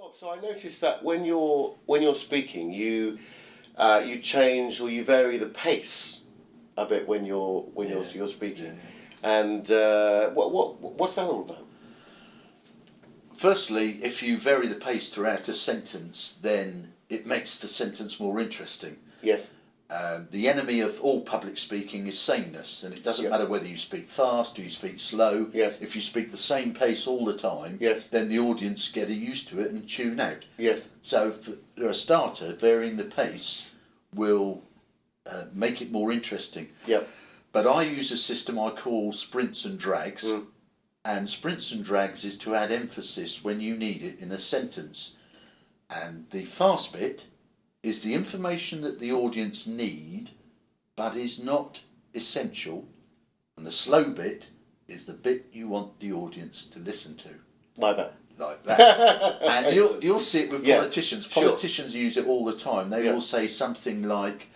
Bob, so I noticed that when you're speaking, you change or you vary the pace a bit when you're speaking, and what's that all about? Firstly, if you vary the pace throughout a sentence, then it makes the sentence more interesting. Yes. The enemy of all public speaking is sameness, and it doesn't matter whether you speak fast or you speak slow. Yes. If you speak the same pace all the time, yes, then the audience get used to it and tune out. Yes. So for a starter, varying the pace will make it more interesting. Yep. But I use a system I call sprints and drags. And sprints and drags is to add emphasis when you need it in a sentence. And the fast bit is the information that the audience need, but is not essential. And the slow bit is the bit you want the audience to listen to. Like that. Like that. And you'll see it with politicians. Sure. Politicians use it all the time. They will say something like,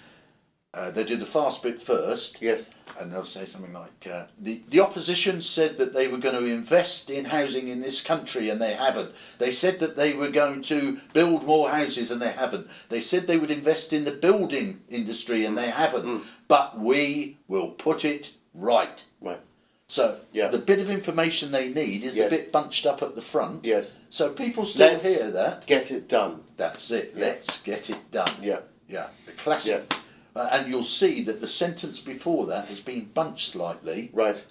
they do the fast bit first. Yes. And they'll say something like, the opposition said that they were going to invest in housing in this country and they haven't. They said that they were going to build more houses and they haven't. They said they would invest in the building industry and they haven't. But we will put it right. Right. So the bit of information they need is the bit bunched up at the front. Yes. So people still hear that. Get it done. That's it. Let's get it done. Yeah. Yeah. The classic. Yeah. And you'll see that the sentence before that has been bunched slightly. Right.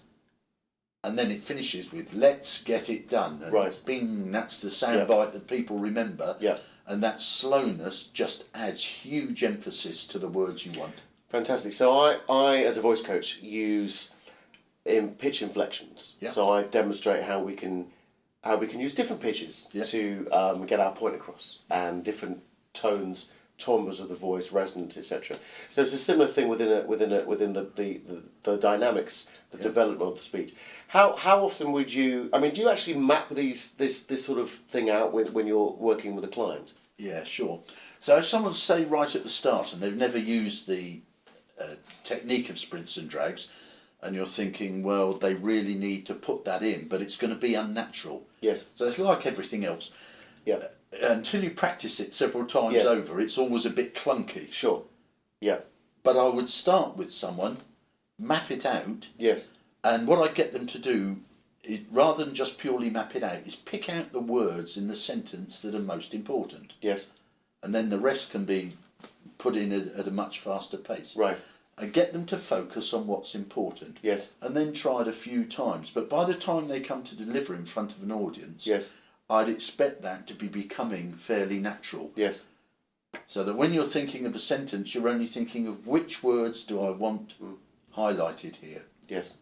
And then it finishes with, let's get it done. And right. Bing, that's the soundbite that people remember. Yeah. And that slowness just adds huge emphasis to the words you want. Fantastic. So I as a voice coach, use pitch inflections. Yeah. So I demonstrate how we can use different pitches to get our point across, and different tones, timbres of the voice, resonance, etc. So it's a similar thing within the dynamics, the development of the speech. How often would you? I mean, do you actually map this sort of thing out when you're working with a client? Yeah, sure. So if someone say right at the start and they've never used the technique of sprints and drags, and you're thinking, well, they really need to put that in, but it's going to be unnatural. Yes. So it's like everything else. Yeah. Until you practice it several times over, it's always a bit clunky. Sure. Yeah. But I would start with someone, map it out. Yes. And what I get them to do, rather than just purely map it out, is pick out the words in the sentence that are most important. Yes. And then the rest can be put in at a much faster pace. Right. And get them to focus on what's important. Yes. And then try it a few times. But by the time they come to deliver in front of an audience, I'd expect that to be becoming fairly natural. Yes. So that when you're thinking of a sentence, you're only thinking of which words do I want highlighted here. Yes.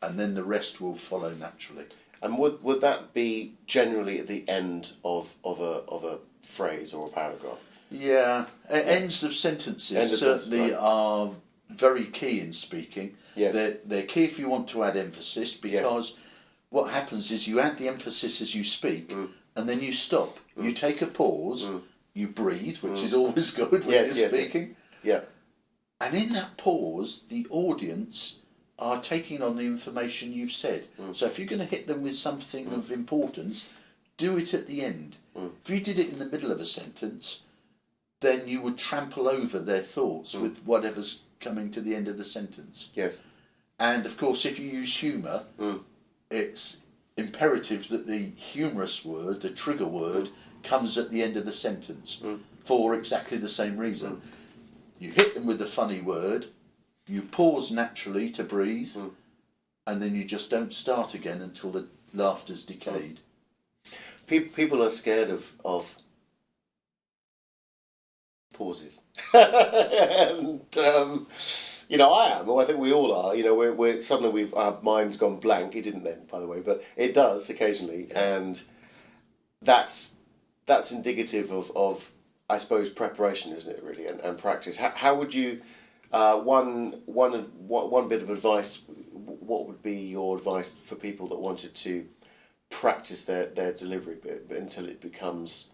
And then the rest will follow naturally. And would that be generally at the end of a phrase or a paragraph? Yeah. Ends of sentences certainly are very key in speaking. Yes. They're key if you want to add emphasis, because what happens is you add the emphasis as you speak, and then you stop. You take a pause, you breathe, which is always good when you're speaking. Yeah. And in that pause, the audience are taking on the information you've said. So if you're going to hit them with something of importance, do it at the end. If you did it in the middle of a sentence, then you would trample over their thoughts with whatever's coming to the end of the sentence. Yes. And of course, if you use humour, it's imperative that the humorous word, the trigger word, comes at the end of the sentence for exactly the same reason. You hit them with the funny word, you pause naturally to breathe, and then you just don't start again until the laughter's decayed. People are scared of pauses. And I am. Well, I think we all are. We're suddenly our mind's gone blank. It didn't then, by the way, but it does occasionally, and that's indicative of I suppose preparation, isn't it? Really, and practice. How would you one bit of advice? What would be your advice for people that wanted to practice their delivery bit, but until it becomes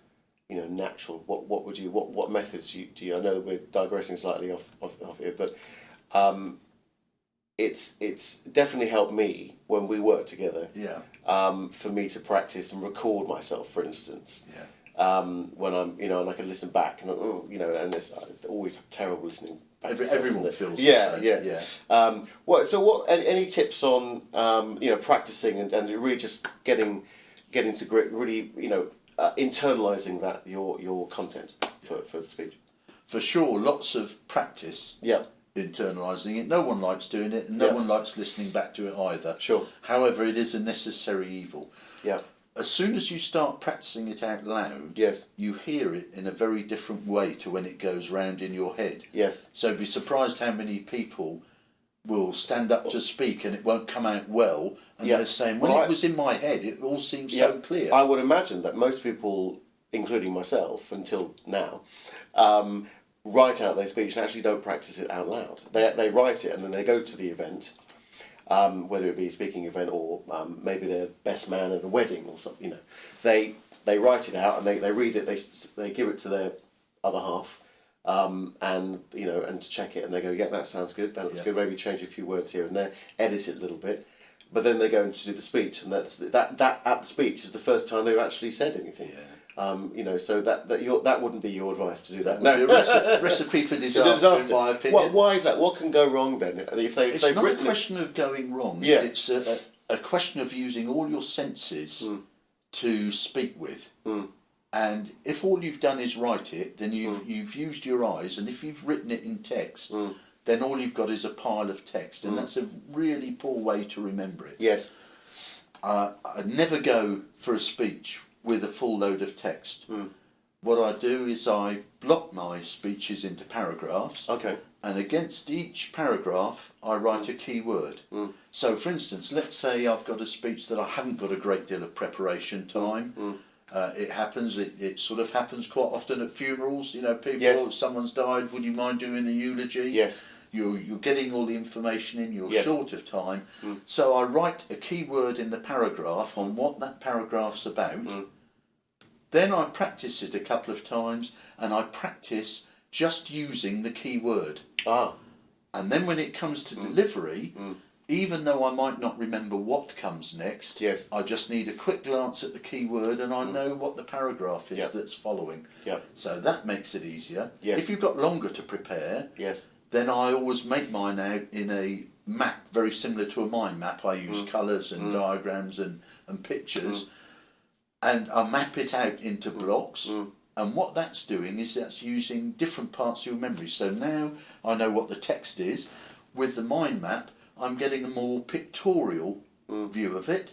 natural? What methods do you? I know we're digressing slightly off here, but it's definitely helped me when we work together. Yeah. For me to practice and record myself, for instance. Yeah. when I'm, and I can listen back, and and there's always terrible listening. Everyone feels yeah, the same. What any tips on practicing and really just getting to grip, really internalizing that your content for speech. For sure, lots of practice. Yeah. Internalising it. No one likes doing it, and no one likes listening back to it either. Sure. However, it is a necessary evil. Yeah. As soon as you start practicing it out loud, yes, you hear it in a very different way to when it goes round in your head. Yes. So be surprised how many people will stand up to speak and it won't come out well, and they're saying, when it was in my head, it all seems so clear. I would imagine that most people, including myself until now, write out their speech and actually don't practice it out loud. They write it and then they go to the event, whether it be a speaking event or maybe they're best man at a wedding or something. They write it out and they read it. They give it to their other half, and to check it, and they go, yeah, that sounds good. That looks good. Maybe change a few words here and there, edit it a little bit. But then they go and do the speech, and that at the speech is the first time they've actually said anything. Yeah. So that wouldn't be your advice to do that. No, recipe for disaster, in my opinion. Why is that? What can go wrong then? It's not a question of going wrong. Yeah. It's a question of using all your senses to speak with. And if all you've done is write it, then you've used your eyes, and if you've written it in text, then all you've got is a pile of text, and that's a really poor way to remember it. Yes. I'd never go for a speech with a full load of text. What I do is I block my speeches into paragraphs. Okay. And against each paragraph, I write a key word. So, for instance, let's say I've got a speech that I haven't got a great deal of preparation time. It happens. It sort of happens quite often at funerals. People. Someone's died. Would you mind doing the eulogy? Yes. You're getting all the information in. You're short of time. So I write a key word in the paragraph on what that paragraph's about. Then I practice it a couple of times, and I practice just using the key word. And then when it comes to delivery, even though I might not remember what comes next, I just need a quick glance at the key word, and I know what the paragraph is that's following. So that makes it easier. If you've got longer to prepare, then I always make mine out in a map very similar to a mind map. I use colours and diagrams and pictures. And I map it out into blocks, and what that's doing is that's using different parts of your memory. So now I know what the text is. With the mind map, I'm getting a more pictorial view of it,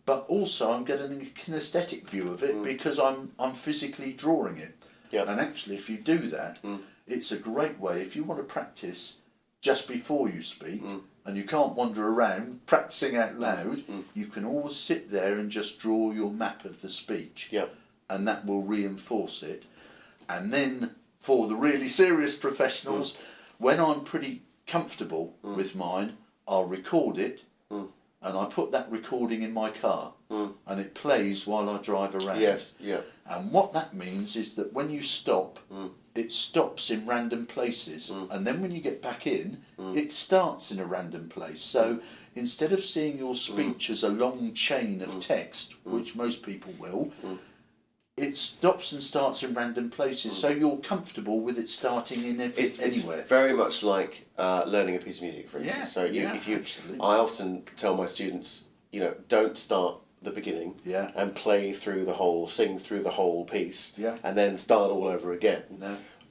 but also I'm getting a kinesthetic view of it because I'm physically drawing it. And actually, if you do that, it's a great way, if you want to practice just before you speak, and you can't wander around practicing out loud, you can always sit there and just draw your map of the speech, and that will reinforce it. And then for the really serious professionals, when I'm pretty comfortable with mine, I'll record it, and I put that recording in my car, and it plays while I drive around. And what that means is that when you stop, it stops in random places, and then when you get back in, it starts in a random place. So instead of seeing your speech as a long chain of text, which most people will, it stops and starts in random places, so you're comfortable with it starting in anywhere. It's very much like learning a piece of music, for instance. Absolutely. I often tell my students, don't start the beginning and play through the whole, sing through the whole piece, and then start all over again.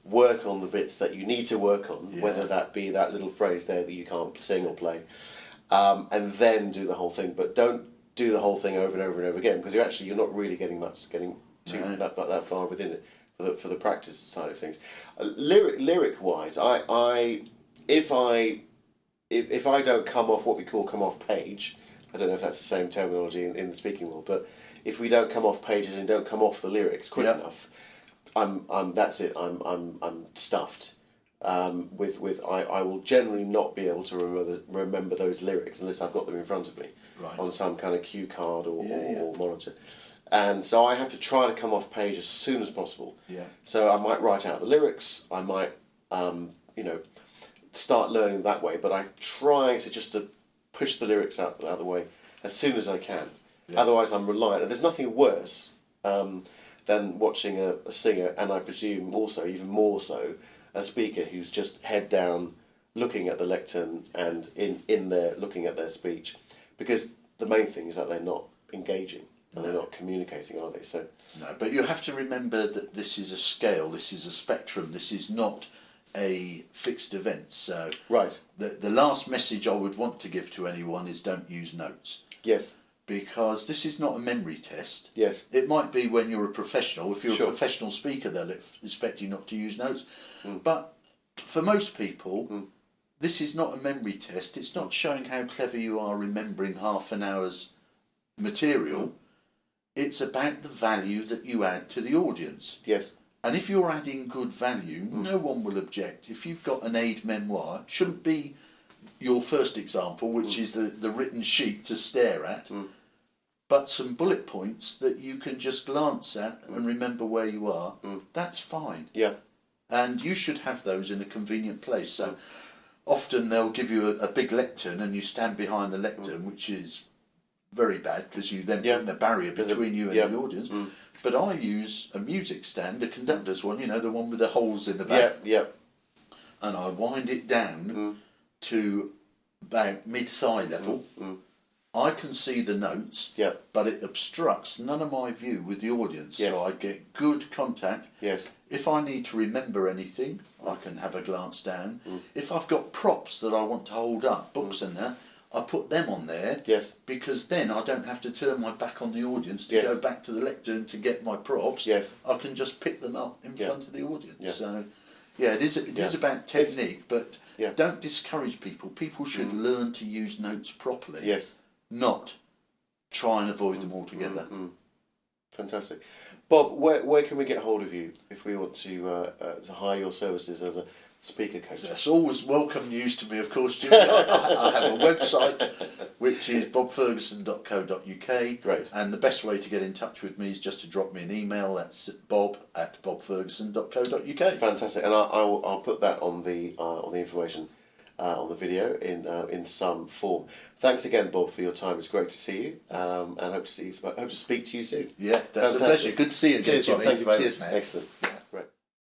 Work on the bits that you need to work on, whether that be that little phrase there that you can't sing or play, and then do the whole thing. But don't do the whole thing over and over and over again, because you're not really getting that far within it for the practice side of things. Lyric wise, if I don't come off what we call come off page, I don't know if that's the same terminology in the speaking world, but if we don't come off pages and don't come off the lyrics quick enough, that's it. I'm stuffed. I will generally not be able to remember those lyrics unless I've got them in front of me on some kind of cue card or monitor. And so I have to try to come off page as soon as possible. So I might write out the lyrics. I might start learning that way, but I try to push the lyrics out of the way as soon as I can. Otherwise I'm reliant. And there's nothing worse than watching a singer, and I presume also, even more so, a speaker who's just head down looking at the lectern and in there looking at their speech. Because the main thing is that they're not engaging and they're not communicating, are they? So no, but you have to remember that this is a scale, this is a spectrum, this is not a fixed event. So right. The last message I would want to give to anyone is don't use notes. Yes. Because this is not a memory test. Yes. It might be when you're a professional. If you're Sure. a professional speaker, they'll expect you not to use notes. But for most people, this is not a memory test. It's not showing how clever you are remembering half an hour's material. It's about the value that you add to the audience. Yes. And if you're adding good value, no one will object. If you've got an aid memoir, it shouldn't be your first example, which is the written sheet to stare at, but some bullet points that you can just glance at and remember where you are. That's fine. Yeah. And you should have those in a convenient place. So often they'll give you a big lectern and you stand behind the lectern, which is very bad because you then put in a barrier between you and the audience. But I use a music stand, a conductor's one, the one with the holes in the back. Yeah. And I wind it down to about mid-thigh level. I can see the notes, but it obstructs none of my view with the audience. So I get good contact. Yes. If I need to remember anything, I can have a glance down. If I've got props that I want to hold up, books and that, I put them on there. Yes. Because then I don't have to turn my back on the audience to go back to the lectern to get my props. Yes. I can just pick them up in front of the audience. Yeah. So, it is about technique, but don't discourage people. People should learn to use notes properly. Yes. Not try and avoid them altogether. Fantastic. Bob, where can we get hold of you if we want to hire your services as a speaker coach? That's always welcome news to me, of course, Jimmy. I have a website which is bobferguson.co.uk. Great. And the best way to get in touch with me is just to drop me an email. That's bob@bobferguson.co.uk. Fantastic, and I'll put that on the information on the video in some form. Thanks again, Bob, for your time. It's great to see you, and hope to speak to you soon. Yeah, that's Fantastic. a pleasure. Good to see you again, Cheers, Bob. Jimmy. Thank you very Cheers, much. mate. Excellent.